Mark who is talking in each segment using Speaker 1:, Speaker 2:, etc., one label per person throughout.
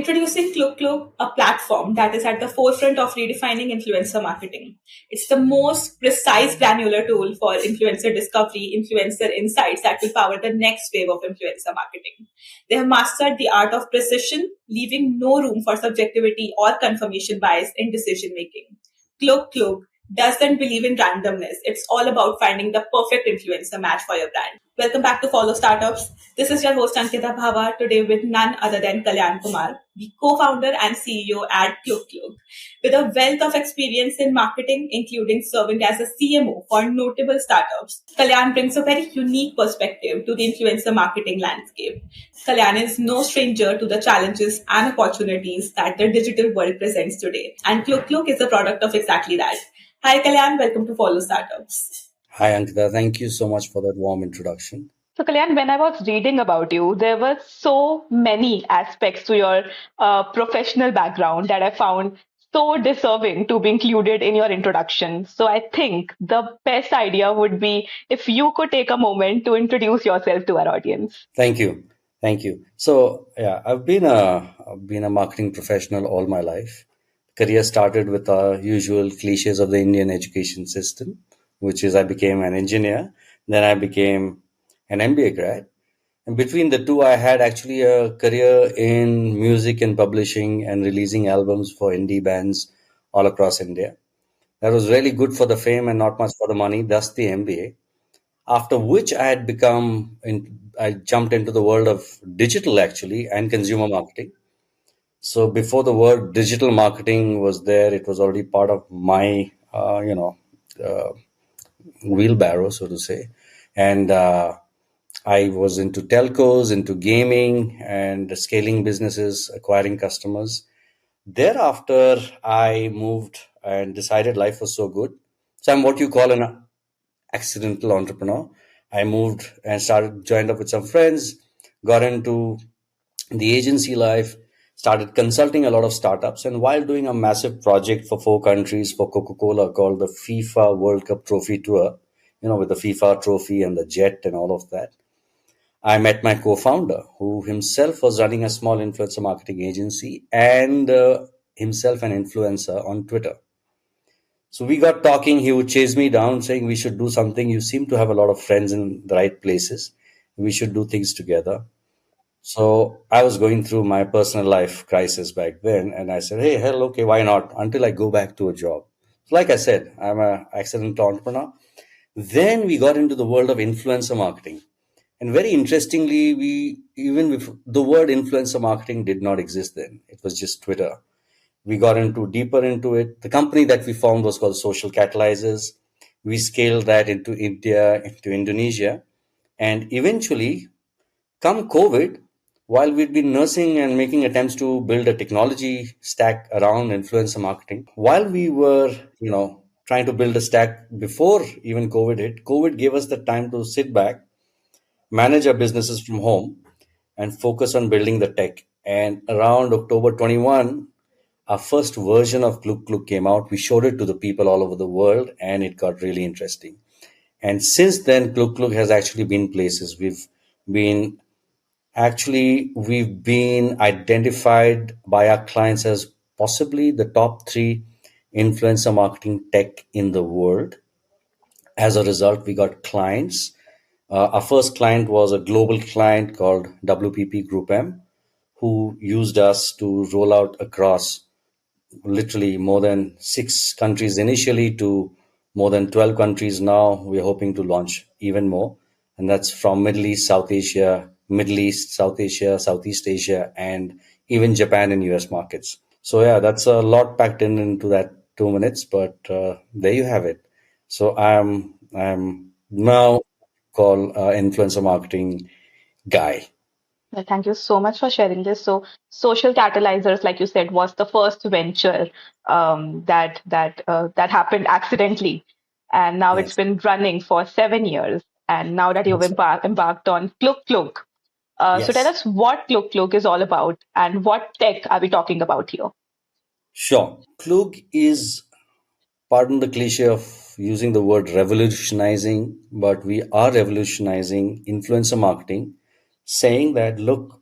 Speaker 1: Introducing KlugKlug, a platform that is at the forefront of redefining influencer marketing. It's the most precise, granular tool for influencer discovery, influencer insights that will power the next wave of influencer marketing. They have mastered the art of precision, leaving no room for subjectivity or confirmation bias in decision making. KlugKlug doesn't believe in randomness. It's all about finding the perfect influencer match for your brand. Welcome back to Follow Startups. This is your host Ankita Bhava, today with none other than Kalyan Kumar, the co-founder and CEO at KlugKlug. With a wealth of experience in marketing, including serving as a CMO for notable startups, Kalyan brings a very unique perspective to the influencer marketing landscape. Kalyan is no stranger to the challenges and opportunities that the digital world presents today. And KlugKlug is a product of exactly that. Hi Kalyan, welcome to Follow Startups.
Speaker 2: Hi, Ankita. Thank you so much for that warm introduction.
Speaker 3: So, Kalyan, when I was reading about you, there were so many aspects to your professional background that I found so deserving to be included in your introduction. So, I think the best idea would be if you could take a moment to introduce yourself to our audience.
Speaker 2: Thank you. Thank you. So, yeah, I've been a marketing professional all my life. Career started with the usual cliches of the Indian education system, which is I became an engineer, then I became an MBA grad. And between the two, I had actually a career in music and publishing and releasing albums for indie bands all across India. That was really good for the fame and not much for the money, thus the MBA. After which I jumped into the world of digital actually and consumer marketing. So before the word digital marketing was there, it was already part of my, uh, wheelbarrow, so to say. And I was into telcos, into gaming, and scaling businesses, acquiring customers. Thereafter, I moved and decided life was so good. So I'm what you call an accidental entrepreneur. I moved and joined up with some friends, got into the agency life, started consulting a lot of startups. And while doing a massive project for 4 countries for Coca-Cola called the FIFA World Cup Trophy Tour, with the FIFA trophy and the jet and all of that, I met my co-founder, who himself was running a small influencer marketing agency and himself an influencer on Twitter. So we got talking. He would chase me down saying, we should do something. You seem to have a lot of friends in the right places. We should do things together. So I was going through my personal life crisis back then. And I said, hey, hell, okay, why not? Until I go back to a job. Like I said, I'm an accidental entrepreneur. Then we got into the world of influencer marketing. And very interestingly, the word influencer marketing did not exist then. It was just Twitter. We got deeper into it. The company that we formed was called Social Catalyzers. We scaled that into India, into Indonesia. And eventually, come COVID, while we'd been nursing and making attempts to build a technology stack around influencer marketing, while we were, trying to build a stack before even COVID hit, COVID gave us the time to sit back, manage our businesses from home, and focus on building the tech. And around October 21, our first version of KlugKlug came out. We showed it to the people all over the world, and it got really interesting. And since then, KlugKlug has actually been places. Been we've been identified by our clients as possibly the top 3 influencer marketing tech in the world. As a result, we got clients. Our first client was a global client called WPP Group M, who used us to roll out across literally more than 6 countries initially to more than 12 countries now. We're hoping to launch even more. And that's from Middle East, South Asia, Southeast Asia, and even Japan and US markets. So yeah, that's a lot packed into that 2 minutes, but there you have it. So I'm now called influencer marketing guy.
Speaker 3: Well, thank you so much for sharing this. So, Social Catalyzers, like you said, was the first venture that happened accidentally, and now it's
Speaker 2: Yes.
Speaker 3: been running for 7 years. And now that you've
Speaker 2: That's right.
Speaker 3: embarked on KlugKlug, so tell
Speaker 2: Yes.
Speaker 3: us what KlugKlug is all about and what tech are we talking about here?
Speaker 2: Sure. Klug is, pardon the cliche of using the word revolutionizing, but we are revolutionizing influencer marketing, saying that, look,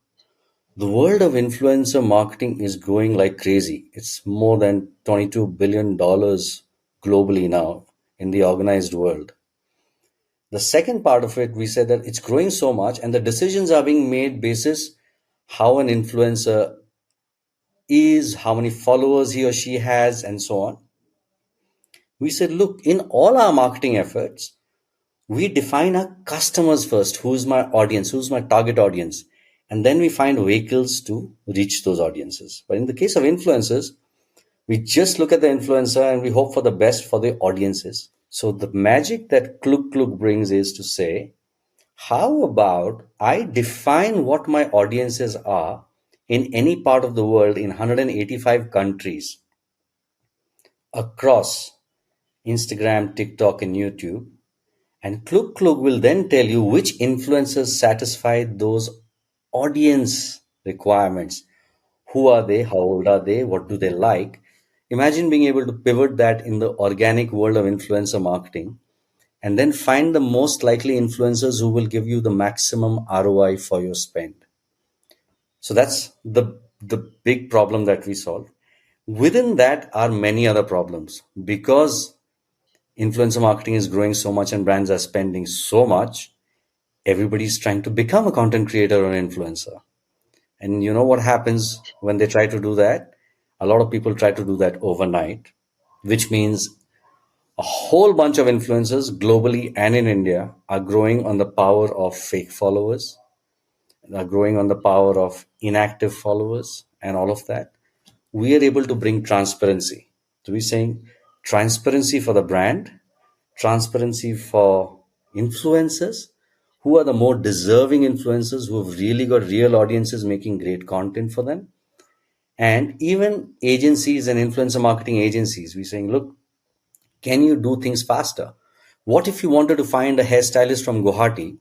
Speaker 2: The world of influencer marketing is growing like crazy. It's more than $22 billion globally now in the organized world. The second part of it, we said that it's growing so much and the decisions are being made basis how an influencer is, how many followers he or she has, and so on. We said, look, in all our marketing efforts, we define our customers first. Who's my audience? Who's my target audience? And then we find vehicles to reach those audiences. But in the case of influencers, we just look at the influencer and we hope for the best for the audiences. So the magic that KlugKlug brings is to say, how about I define what my audiences are in any part of the world in 185 countries across Instagram, TikTok, and YouTube. And KlugKlug will then tell you which influencers satisfy those audience requirements. Who are they? How old are they? What do they like? Imagine being able to pivot that in the organic world of influencer marketing and then find the most likely influencers who will give you the maximum ROI for your spend. So that's the big problem that we solve. Within that are many other problems because influencer marketing is growing so much and brands are spending so much. Everybody's trying to become a content creator or influencer. And you know what happens when they try to do that? A lot of people try to do that overnight, which means a whole bunch of influencers globally and in India are growing on the power of fake followers, are growing on the power of inactive followers, and all of that. We are able to bring transparency. So we're saying transparency for the brand, transparency for influencers, who are the more deserving influencers who have really got real audiences making great content for them, and even agencies and influencer marketing agencies. We're saying, look, can you do things faster? What if you wanted to find a hairstylist from Guwahati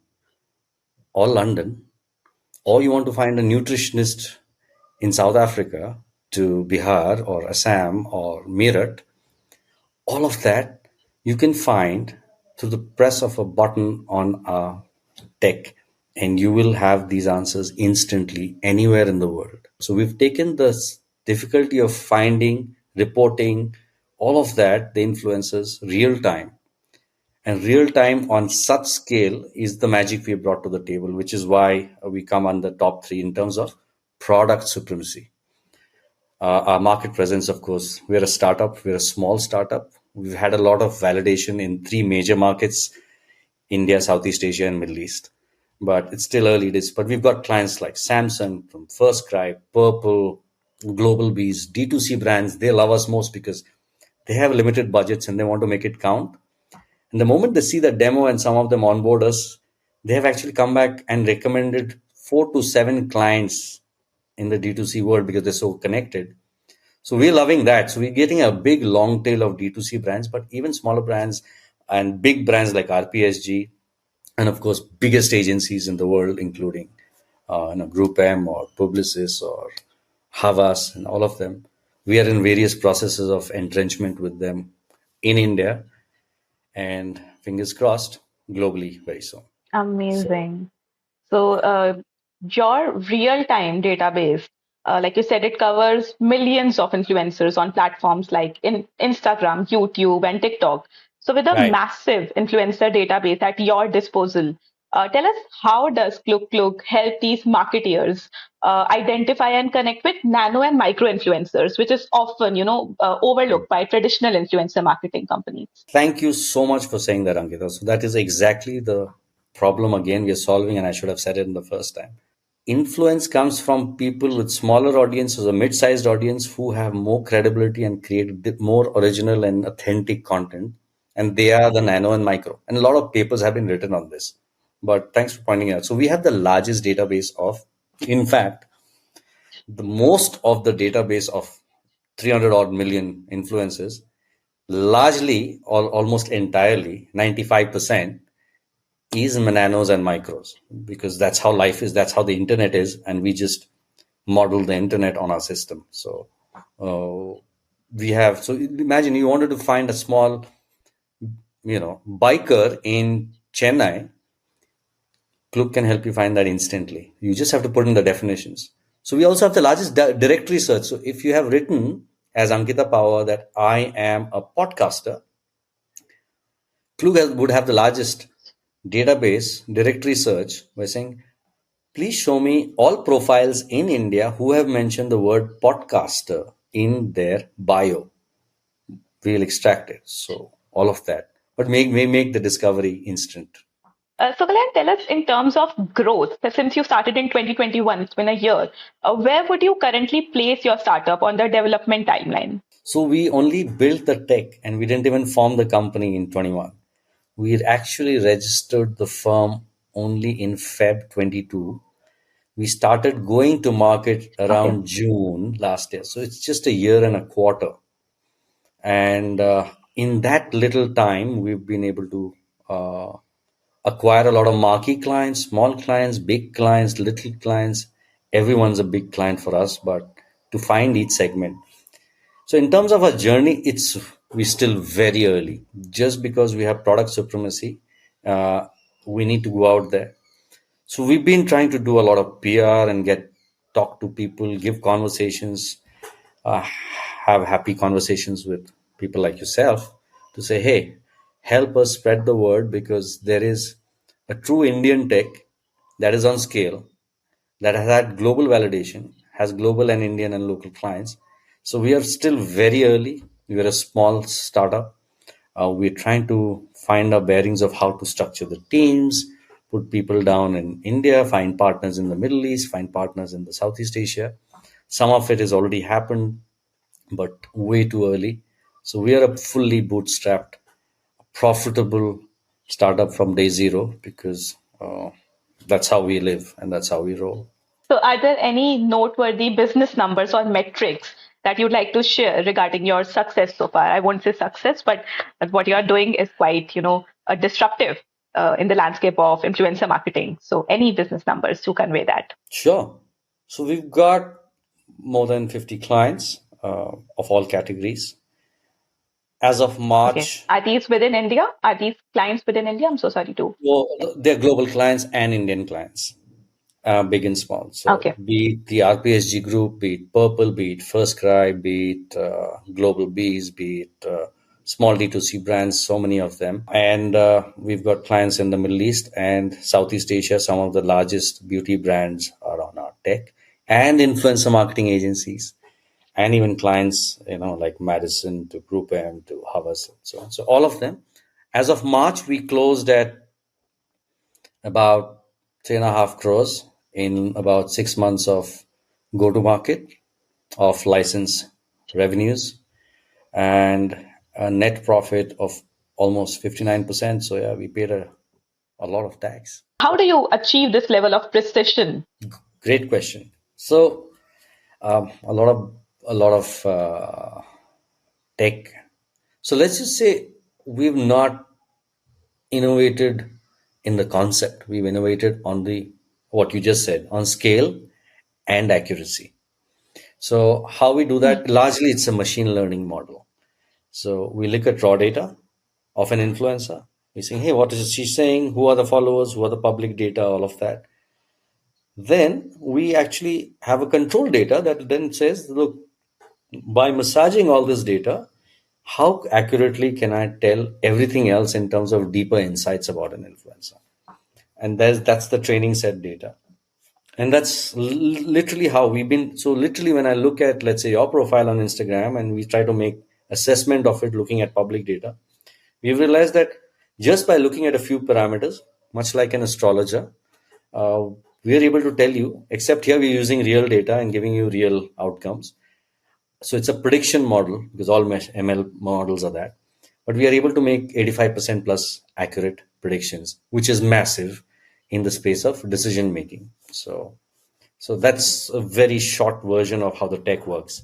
Speaker 2: or London, or you want to find a nutritionist in South Africa to Bihar or Assam or Meerut? All of that you can find through the press of a button on a tech, and you will have these answers instantly anywhere in the world. So we've taken the difficulty of finding, reporting, all of that, the influences, real time. And real time on such scale is the magic we brought to the table, which is why we come on the top three in terms of product supremacy. Our market presence, of course, we're a startup, we're a small startup. We've had a lot of validation in three major markets: India, Southeast Asia, and Middle East. But it's still early days. But we've got clients like Samsung, from First Cry, Purple, Global Bees, D2C brands. They love us most because they have limited budgets and they want to make it count. And the moment they see the demo and some of them onboard us, they have actually come back and recommended 4 to 7 clients in the D2C world because they're so connected. So we're loving that. So we're getting a big long tail of D2C brands, but even smaller brands and big brands like RPSG, and of course, biggest agencies in the world, including Group M or Publicis or Havas and all of them. We are in various processes of entrenchment with them in India and fingers crossed globally very soon. So
Speaker 3: Amazing. So, your real-time database, like you said, it covers millions of influencers on platforms like in Instagram, YouTube, and TikTok. So, with a
Speaker 2: right.
Speaker 3: massive influencer database at your disposal, tell us, how does KlugKlug help these marketeers identify and connect with nano and micro influencers, which is often, overlooked by traditional influencer marketing companies?
Speaker 2: Thank you so much for saying that, Ankita. So that is exactly the problem again we are solving, and I should have said it in the first time. Influence comes from people with smaller audiences or mid-sized audience who have more credibility and create more original and authentic content, and they are the nano and micro. And a lot of papers have been written on this. But thanks for pointing it out. So we have the largest database of, in fact, the most of the database of 300 odd million influencers, largely or almost entirely, 95%, is nanos and micros, because that's how life is, that's how the internet is, and we just model the internet on our system. So we have, so imagine you wanted to find a small, biker in Chennai. Klug can help you find that instantly. You just have to put in the definitions. So we also have the largest directory search. So if you have written as Ankita Power that I am a podcaster, would have the largest database directory search by saying, please show me all profiles in India who have mentioned the word podcaster in their bio. We'll extract it. So all of that. But make the discovery instant.
Speaker 3: So, Kalyan, tell us in terms of growth, since you started in 2021, it's been a year, where would you currently place your startup on the development timeline?
Speaker 2: So we only built the tech and we didn't even form the company in 21. We actually registered the firm only in Feb 22. We started going to market
Speaker 3: Okay.
Speaker 2: around June last year. So it's just a year and a quarter. And in that little time, we've been able to acquire a lot of marquee clients, small clients, big clients, little clients. Everyone's a big client for us, but to find each segment. So in terms of our journey, it's we're still very early. Just because we have product supremacy, uh, we need to go out there. So we've been trying to do a lot of PR and talk to people, give conversations, uh, have happy conversations with people like yourself to say, hey, help us spread the word because there is a true Indian tech that is on scale, that has had global validation, has global and Indian and local clients. So we are still very early. We are a small startup. We're trying to find our bearings of how to structure the teams, put people down in India, find partners in the Middle East, find partners in the Southeast Asia. Some of it has already happened, but way too early. So we are a fully bootstrapped, profitable startup from day zero because that's how we live and that's how we roll.
Speaker 3: So, are there any noteworthy business numbers or metrics that you'd like to share regarding your success so far? I won't say success, but what you are doing is quite, disruptive in the landscape of influencer marketing. So, any business numbers to convey that?
Speaker 2: Sure. So we've got more than 50 clients of all categories. As of
Speaker 3: Okay.
Speaker 2: March,
Speaker 3: Are these within India? Are these clients within India? I'm so sorry to.
Speaker 2: well, they're global clients and Indian clients, big and small. So
Speaker 3: Okay.
Speaker 2: be it the RPSG group, be it Purple, be it First Cry, be it Global Bees, be it small D2C brands, so many of them. And we've got clients in the Middle East and Southeast Asia. Some of the largest beauty brands are on our tech and influencer marketing agencies. And even clients, like Madison to Group M to Havas and so on. So all of them. As of March, we closed at about 3.5 crores in about 6 months of go to market of license revenues and a net profit of almost 59%. So yeah, we paid a lot of tax.
Speaker 3: How do you achieve this level of precision?
Speaker 2: Great question. So a lot of tech. So let's just say we've not innovated in the concept. We've innovated on the what you just said on scale and accuracy. So how we do
Speaker 3: Hmm.
Speaker 2: that? Largely, it's a machine learning model. So we look at raw data of an influencer. We say, hey, what is she saying? Who are the followers? Who are the public data? All of that. Then we actually have a control data that then says, look, by massaging all this data, how accurately can I tell everything else in terms of deeper insights about an influencer? And that's the training set data. And that's literally how we've been. So literally when I look at, let's say, your profile on Instagram and we try to make assessment of it looking at public data, we've realized that just by looking at a few parameters, much like an astrologer, uh, we're able to tell you, except here we're using real data and giving you real outcomes. So it's a prediction model because all ML models are that. But we are able to make 85% plus accurate predictions, which is massive in the space of decision making. So that's a very short version of how the tech works.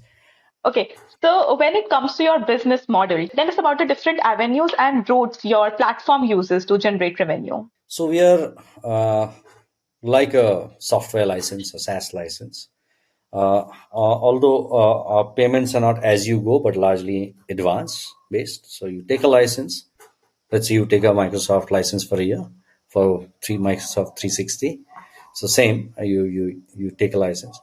Speaker 3: Okay, so when it comes to your business model, tell us about the different avenues and routes your platform uses to generate revenue.
Speaker 2: So we are like a software license, a SaaS license. Although our payments are not as you go, but largely advance based. So you take a license. Let's say you take a Microsoft license for a year for Microsoft 360. So same, you take a license.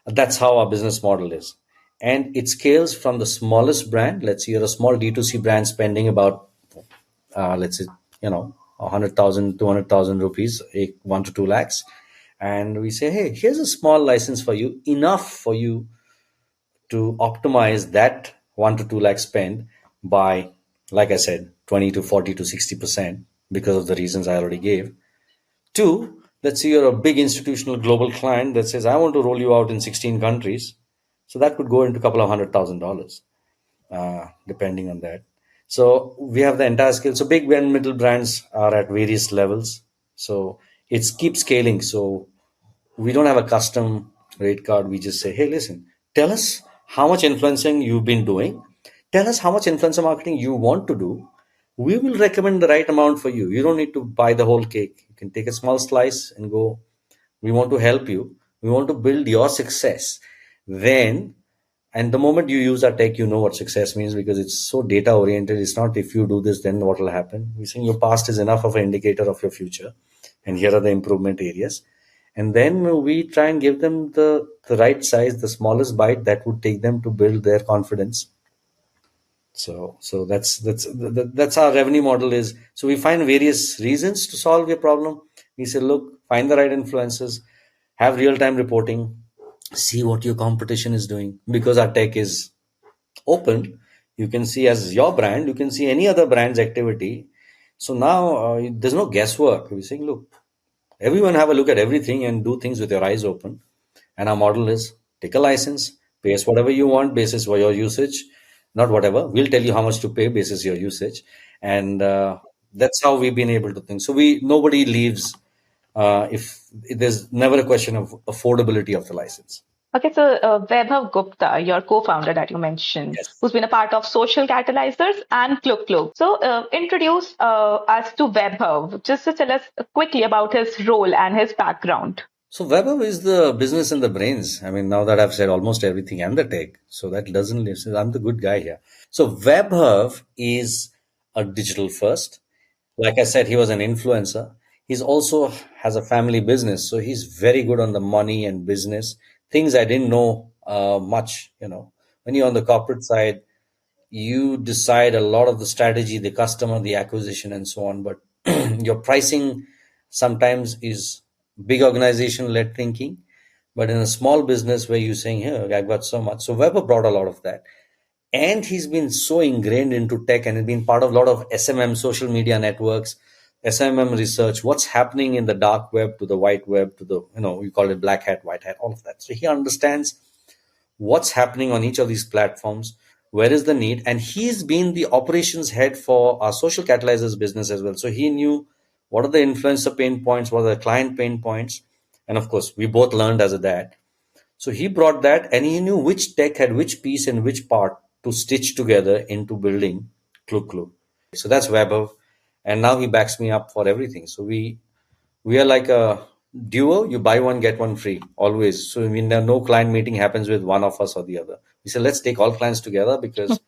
Speaker 2: That's how our business model is. And it scales from the smallest brand. Let's say you're a small D2C brand spending about, let's say, 100,000, 200,000 rupees, 1 to 2 lakhs. And we say, hey, here's a small license for you, enough for you to optimize that 1 to 2 lakh spend by, like I said, 20 to 40 to 60% because of the reasons I already gave. Two, let's say you're a big institutional global client that says, I want to roll you out in 16 countries. So that could go into a couple of $100,000, depending on that. So we have the entire scale. So big and middle brands are at various levels. So it's keep scaling. So we don't have a custom rate card. We just say, hey, listen, tell us how much influencing you've been doing. Tell us how much influencer marketing you want to do. We will recommend the right amount for you. You don't need to buy the whole cake. You can take a small slice and go, we want to help you. We want to build your success. Then, and the moment you use our tech, you know what success means because it's so data oriented. It's not if you do this, then what will happen. We think your past is enough of an indicator of your future. And here are the improvement areas. And then we try and give them the right size, the smallest bite that would take them to build their confidence. So that's our revenue model is. So we find various reasons to solve your problem. We say, look, find the right influencers, have real time reporting, see what your competition is doing because our tech is open. You can see as your brand, you can see any other brand's activity. So now there's no guesswork. We're saying, look, everyone have a look at everything and do things with your eyes open. And our model is take a license, pay us whatever you want basis for your usage, not whatever. We'll tell you how much to pay basis your usage, and that's how we've been able to think. So nobody leaves if there's never a question of affordability of the license.
Speaker 3: Okay, so Vaibhav Gupta, your co-founder that you mentioned,
Speaker 2: Yes.
Speaker 3: who's been a part of Social Catalyzers and KlugKlug. So introduce us to Vaibhav, just to tell us quickly about his role and his background.
Speaker 2: So Vaibhav is the business and the brains. I mean, now that I've said almost everything and the tech, so that doesn't leave. So I'm the good guy here. So Vaibhav is a digital first. Like I said, he was an influencer. He's also has a family business, so he's very good on the money and business things I didn't know much. When you're on the corporate side, you decide a lot of the strategy, the customer, the acquisition, and so on. But your pricing sometimes is big organization led thinking. But in a small business where you're saying, here, I've got so much. So Weber brought a lot of that. And he's been so ingrained into tech and has been part of a lot of SMM, social media networks, SMM research, what's happening in the dark web to the white web to the, we call it black hat, white hat, all of that. So he understands what's happening on each of these platforms, where is the need, and he's been the operations head for our social catalyzers business as well. So he knew what are the influencer pain points, what are the client pain points, and of course we both learned as a dad. So he brought that, and he knew which tech had which piece and which part to stitch together into building Klug Klug. So that's Vaibhav, and now he backs me up for everything. So we are like a duo. You buy one, get one free, always. So no client meeting happens with one of us or the other. We say, let's take all clients together because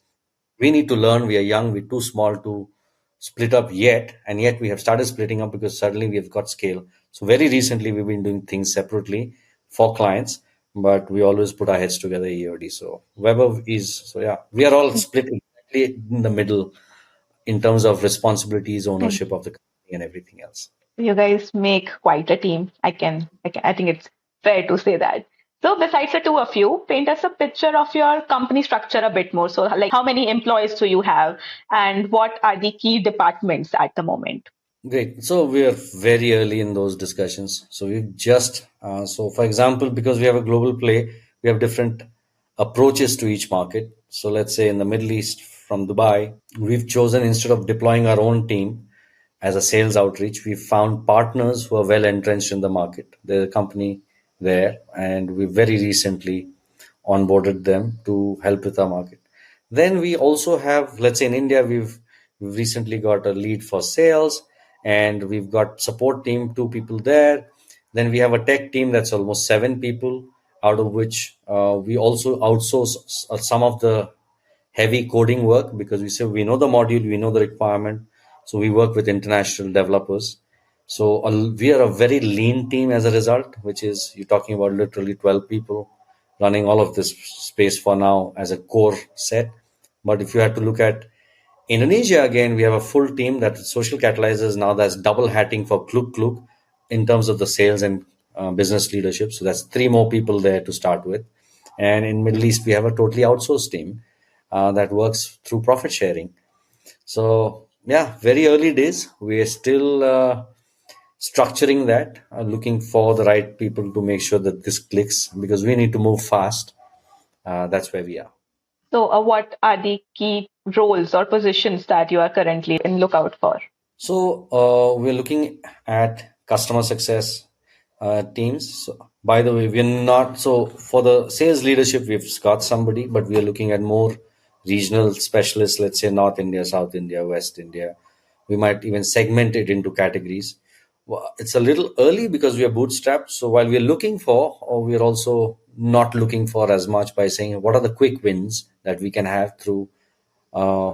Speaker 2: we need to learn. We are young. We're too small to split up yet. And yet we have started splitting up because suddenly we have got scale. So very recently, we've been doing things separately for clients, but we always put our heads together EOD. So Weber is, so yeah, we are all split exactly in the middle in terms of responsibilities, ownership of the company and everything else.
Speaker 3: You guys make quite a team. I think it's fair to say that. So besides the two of you, paint us a picture of your company structure a bit more. So like how many employees do you have and what are the key departments at the moment?
Speaker 2: Great. So we are very early in those discussions. So we've just, so for example, because we have a global play, we have different approaches to each market. So let's say in the Middle East from Dubai, we've chosen instead of deploying our own team as a sales outreach, we found partners who are well entrenched in the market. There's a company there, and we very recently onboarded them to help with our market. Then we also have, let's say in India, we've recently got a lead for sales, and we've got support team, 2 people there. Then we have a tech team that's almost 7 people, out of which we also outsource some of the heavy coding work because we say we know the module, we know the requirement. So we work with international developers. So we are a very lean team as a result, which is you're talking about literally 12 people running all of this space for now as a core set. But if you had to look at Indonesia, again, we have a full team that social catalyzers now that's double hatting for Klug Klug in terms of the sales and business leadership. So that's three more people there to start with. And in Middle East, we have a totally outsourced team that works through profit sharing. So yeah, very early days. We are still structuring that, looking for the right people to make sure that this clicks because we need to move fast. That's where we are.
Speaker 3: So, what are the key roles or positions that you are currently in lookout for?
Speaker 2: So we're looking at customer success teams. So, by the way, we're not so for the sales leadership, we've got somebody, but we are looking at more regional specialists. Let's say North India, South India, West India. We might even segment it into categories. It's a little early because we are bootstrapped. So while we're looking for, or we're also not looking for as much by saying what are the quick wins that we can have through uh,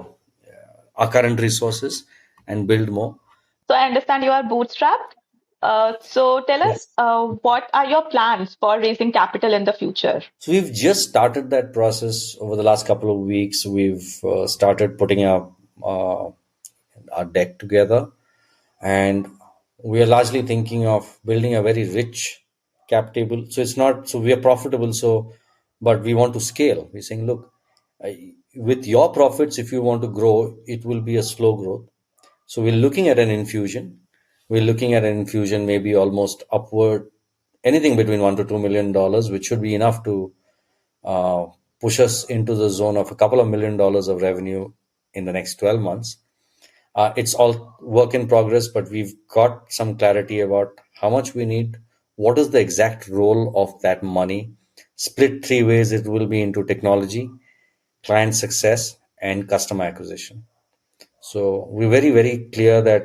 Speaker 2: our current resources and build more.
Speaker 3: So, I understand you are bootstrapped. So, tell us
Speaker 2: Yes.
Speaker 3: what are your plans for raising capital in the future?
Speaker 2: So we've just started that process over the last couple of weeks. We've started putting uh, our deck together, and we are largely thinking of building a very rich cap table. So it's not so we are profitable. So, but we want to scale. We're saying, look, with your profits, if you want to grow, it will be a slow growth. So we're looking at an infusion. We're looking at an infusion, maybe almost upward, anything between $1 to $2 million, which should be enough to uh, push us into the zone of a couple of $1 million of revenue in the next 12 months. It's all work in progress, but we've got some clarity about how much we need, what is the exact role of that money. Split three ways it will be into technology, client success, and customer acquisition. So we're very, very clear that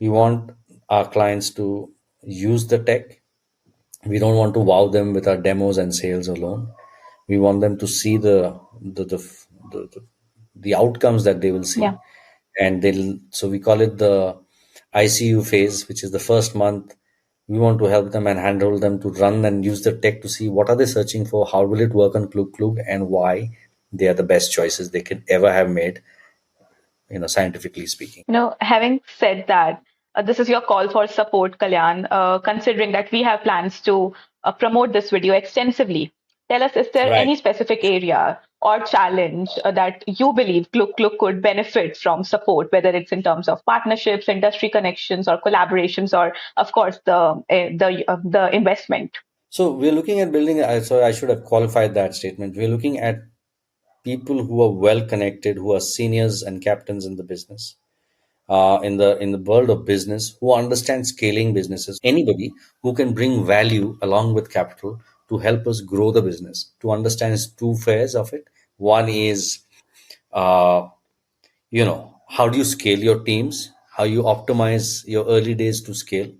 Speaker 2: we want our clients to use the tech. We don't want to wow them with our demos and sales alone. We want them to see the the, the, the outcomes that they will see,
Speaker 3: Yeah.
Speaker 2: and they'll. So we call it the ICU phase, which is the first month. We want to help them and handle them to run and use the tech to see what are they searching for, how will it work on Klug Klug, and why they are the best choices they could ever have made, scientifically speaking.
Speaker 3: Having said that, this is your call for support, Kalyan. Considering that we have plans to promote this video extensively, tell us, is there
Speaker 2: Right.
Speaker 3: any specific area or challenge that you believe KlugKlug could benefit from support, whether it's in terms of partnerships, industry connections, or collaborations, or of course the investment?
Speaker 2: So we're looking at building. So I should have qualified that statement. We're looking at people who are well connected, who are seniors and captains in the business, in the world of business, who understand scaling businesses. Anybody who can bring value along with capital to help us grow the business. To understand two fares of it. One is, uh, how do you scale your teams? How you optimize your early days to scale?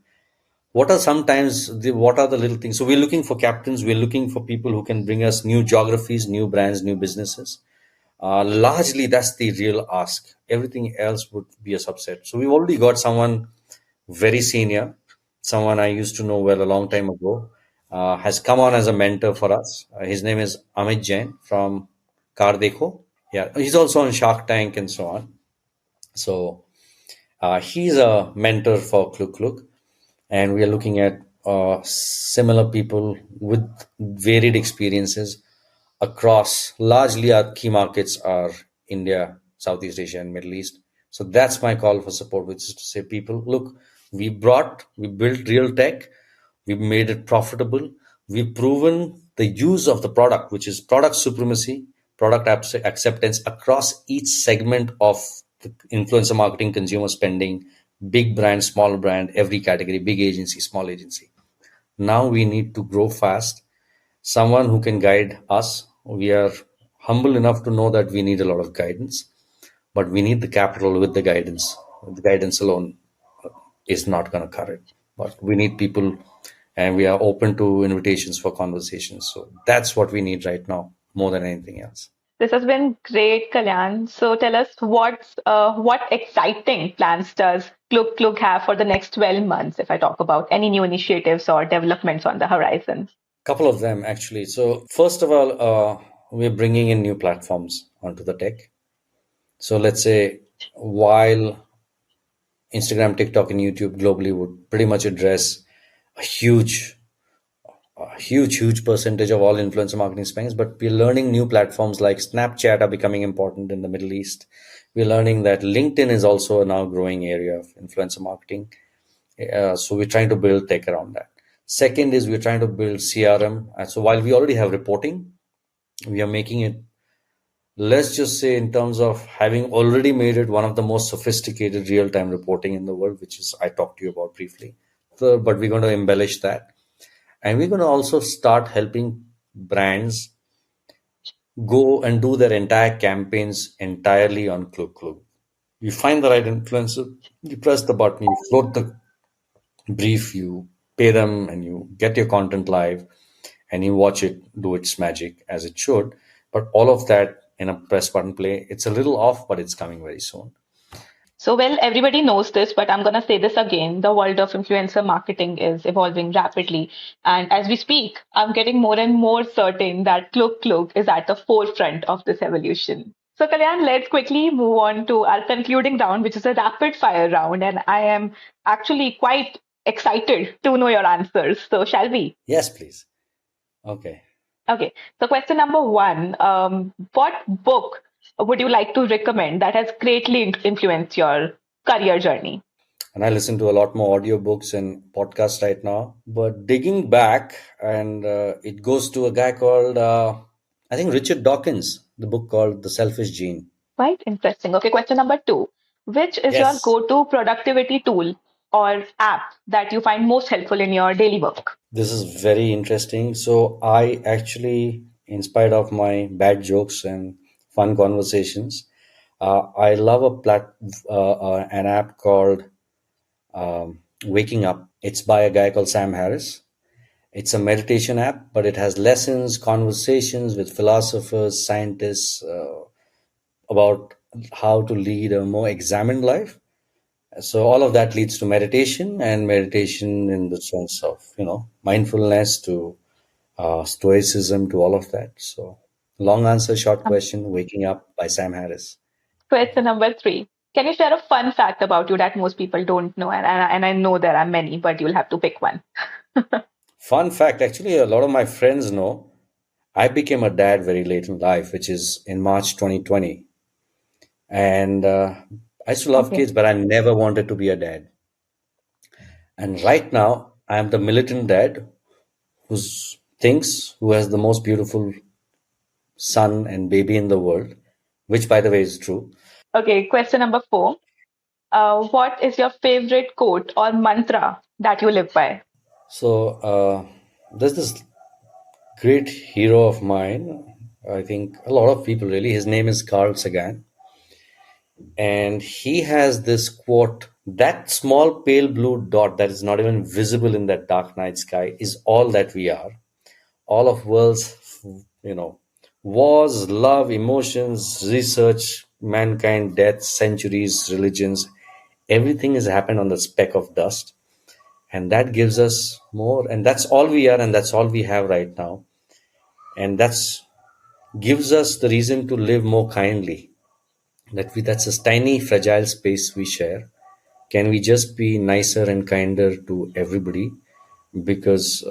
Speaker 2: What are the little things? So we're looking for captains. We're looking for people who can bring us new geographies, new brands, new businesses. Largely, that's the real ask. Everything else would be a subset. So we've already got someone very senior, someone I used to know well a long time ago, has come on as a mentor for us. His name is Amit Jain from Car Dekho. Yeah, he's also on Shark Tank and so on. So he's a mentor for Klug Klug, and we are looking at similar people with varied experiences across. Largely our key markets are India, Southeast Asia, and Middle East. So that's my call for support, which is to say, people, look, we built real tech, we made it profitable, we've proven the use of the product, which is product supremacy, acceptance across each segment of the influencer marketing, consumer spending, big brand, small brand, every category, big agency, small agency. Now we need to grow fast, someone who can guide us. We are humble enough to know that we need a lot of guidance, but we need the capital with the guidance. The guidance alone is not going to cut it. But we need people, and we are open to invitations for conversations. So that's what we need right now, more than anything else.
Speaker 3: This has been great, Kalyan. So tell us what exciting plans does KlugKlug have for the next 12 months, if I talk about any new initiatives or developments on the horizon?
Speaker 2: Couple of them actually. So first of all, we're bringing in new platforms onto the tech. So let's say while Instagram, TikTok, and YouTube globally would pretty much address a huge percentage of all influencer marketing spends, but we're learning new platforms like Snapchat are becoming important in the Middle East. We're learning that LinkedIn is also a now growing area of influencer marketing. So we're trying to build tech around that. Second is we're trying to build CRM. So while we already have reporting, we are making it, let's just say, in terms of having already made it one of the most sophisticated real-time reporting in the world, which is I talked to you about briefly. So, but we're going to embellish that. And we're going to also start helping brands go and do their entire campaigns entirely on KlugKlug. You find the right influencer, you press the button, you float the brief, you pay them, and you get your content live, and you watch it do its magic as it should. But all of that in a press button play, it's a little off, but it's coming very soon.
Speaker 3: So, well, everybody knows this, but I'm going to say this again. The world of influencer marketing is evolving rapidly. And as we speak, I'm getting more and more certain that Klug Klug is at the forefront of this evolution. So, Kalyan, let's quickly move on to our concluding round, which is a rapid fire round. And I am actually quite excited to know your answers. So, shall we?
Speaker 2: Yes, please. Okay.
Speaker 3: Okay. So, question number one, what book would you like to recommend that has greatly influenced your career journey?
Speaker 2: And I listen to a lot more audiobooks and podcasts right now. But digging back, and it goes to a guy called, I think, Richard Dawkins, the book called The Selfish Gene.
Speaker 3: Quite interesting. Okay, question number two. Which is your
Speaker 2: Yes,
Speaker 3: go-to productivity tool or app that you find most helpful in your daily work?
Speaker 2: this is very interesting. So I actually, in spite of my bad jokes and fun conversations, I love an app called Waking Up. It's by a guy called Sam Harris. It's a meditation app, but it has lessons, conversations with philosophers, scientists about how to lead a more examined life. So all of that leads to meditation, and meditation in the sense of mindfulness to stoicism to all of that. So long answer, short
Speaker 3: Um,
Speaker 2: question. Waking Up by Sam Harris.
Speaker 3: Question number three. Can you share a fun fact about you that most people don't know? And I know there are many, but you'll have to pick one.
Speaker 2: Fun fact, actually, a lot of my friends know I became a dad very late in life, which is in March 2020. And I used to love
Speaker 3: Okay.
Speaker 2: kids, but I never wanted to be a dad. And right now, I am the militant dad who has the most beautiful son and baby in the world, which, by the way, is true.
Speaker 3: Okay, question number four. What is your favorite quote or mantra that you live by?
Speaker 2: So there's this great hero of mine. I think a lot of people really. His name is Carl Sagan, and he has this quote: "That small pale blue dot that is not even visible in that dark night sky is all that we are. All of world's, you know, wars, love, emotions, research, mankind, death, centuries, religions, everything has happened on the speck of dust." And that gives us more, and that's all we are, and that's all we have right now, and that's gives us the reason to live more kindly. That's a tiny fragile space we share. Can we just be nicer and kinder to everybody? Because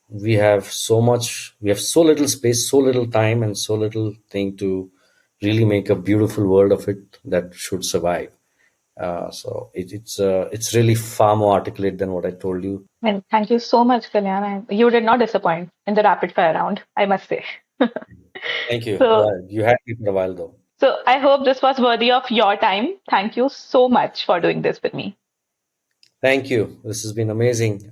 Speaker 2: we have so little space, so little time, and so little thing to really make a beautiful world of it that should survive. It's really far more articulate than what I told you.
Speaker 3: Well, thank you so much, Kalyan. You did not disappoint in the rapid fire round, I must say.
Speaker 2: Thank you.
Speaker 3: So,
Speaker 2: You had me for a while though.
Speaker 3: so I hope this was worthy of your time. Thank you so much for doing this with me.
Speaker 2: Thank you. This has been amazing.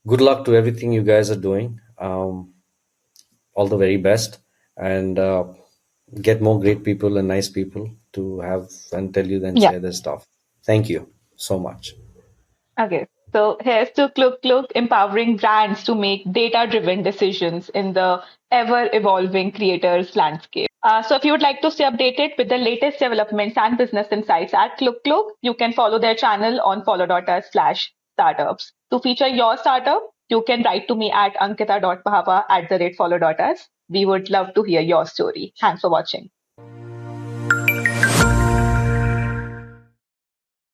Speaker 2: Good luck to everything you guys are doing. All the very best, and get more great people and nice people to have and tell you and
Speaker 3: Yeah.
Speaker 2: share their stuff. Thank you so much.
Speaker 3: Okay. So here's to Klug Klug empowering brands to make data-driven decisions in the ever-evolving creators landscape. So if you would like to stay updated with the latest developments and business insights at Klug Klug, you can follow their channel on follow.us/startups. To feature your startup, you can write to me at ankita.pahapa@follow.us. We would love to hear your story. Thanks for watching.